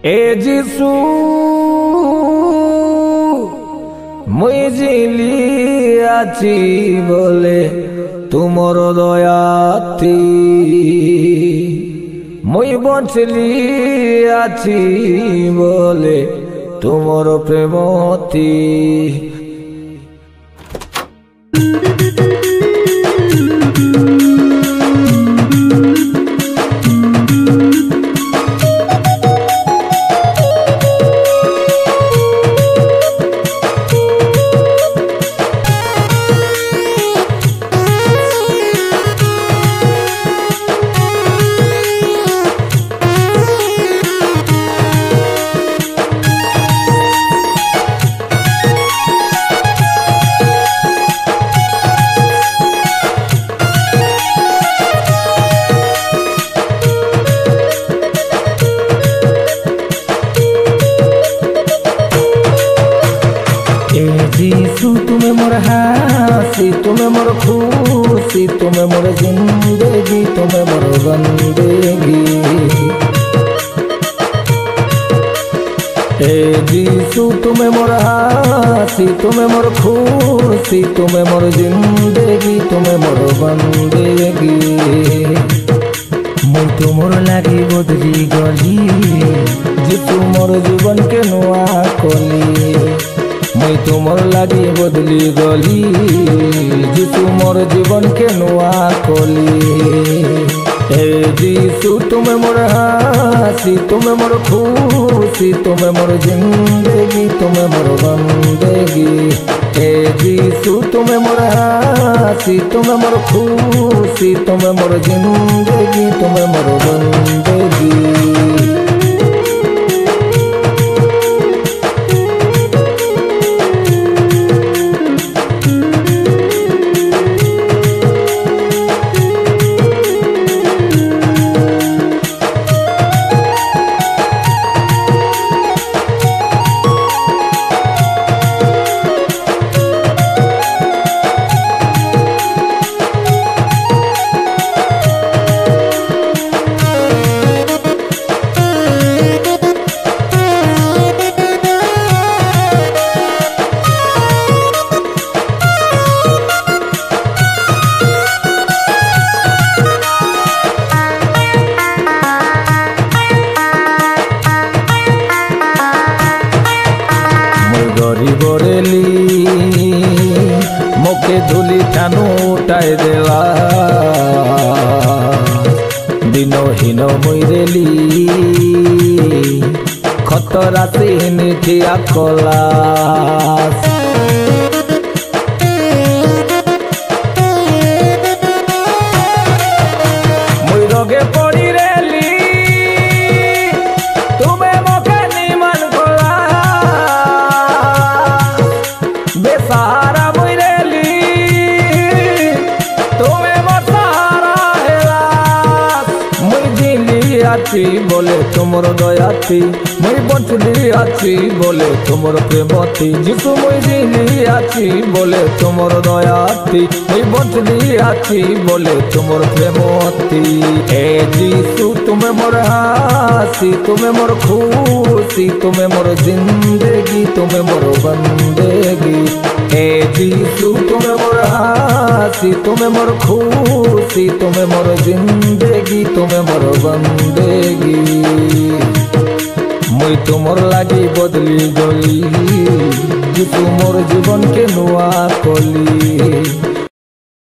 ए যিশু মুই জিলি আছি বলে তুমর দয়াতি মুই বঞ্চলি আছি বলে তুমর প্রেমতি যিশু তুমি মোর হাসি, তুমি মোর খুশি, তুমি মোর জিন্দেগি, তুমি মোর বন্দেগি। এ যিশু তুমি মোর হাসি, তুমি মোর খুশি, তুমি মোর জিন্দেগি, তুমি মোর বন্দেগি। মুই তোমার লাগি বদলি গলি, যিশু মোর জীবন কে নোয়া কলি। মুই তোমার লাগি বদলি গলি, যিশু মোর জীবন কে নোয়া কলি। হে যিশু তুমি মোর হাসি, তুমি মোর খুশি, তুমি মোর জিন্দেগি, তুমি মোর বন্দেগি। হে যিশু তুমি মোর হাসি, তুমি মোর খুশি, তুমি মোর জিন্দেগি, তুমি মোর বন্দেগি। গরিবরেলি মোকে ধুলি ঠানু উঠাই দেলা, দিনহীন মইরেলি খতরা চিনি ঠিয়া কলা। মুই রগে পড়ি রেলি, তুমি মোকে নিমান কলা। বেসারা মইরেলি, তুমি মোর সাহারা হেলা। মুই জিলি আছি বলে তোমার দয়াতি, মুই বঞ্চলি আছি বলে তোমার প্রেমতি। যিশু মুই জিলি আছি বলে তোমার দয়াতি, মুই বঞ্চলি আছি বলে তোমার প্রেমতি। হে যিশু তুমি মোর হাসি, তুমি মোর খুশি, তুমি মোর জিন্দেগি, তুমি মোর বন্দেগি। হে যিশু তুমি মোর হাসি, তুমি মোর খুশি, তুমি মোর জিন্দেগি, তুমি মোর বন্দেগি। মুই তোমার লাগি বদলি গলি, যিশু মোর জীবন কে নোয়া কলি।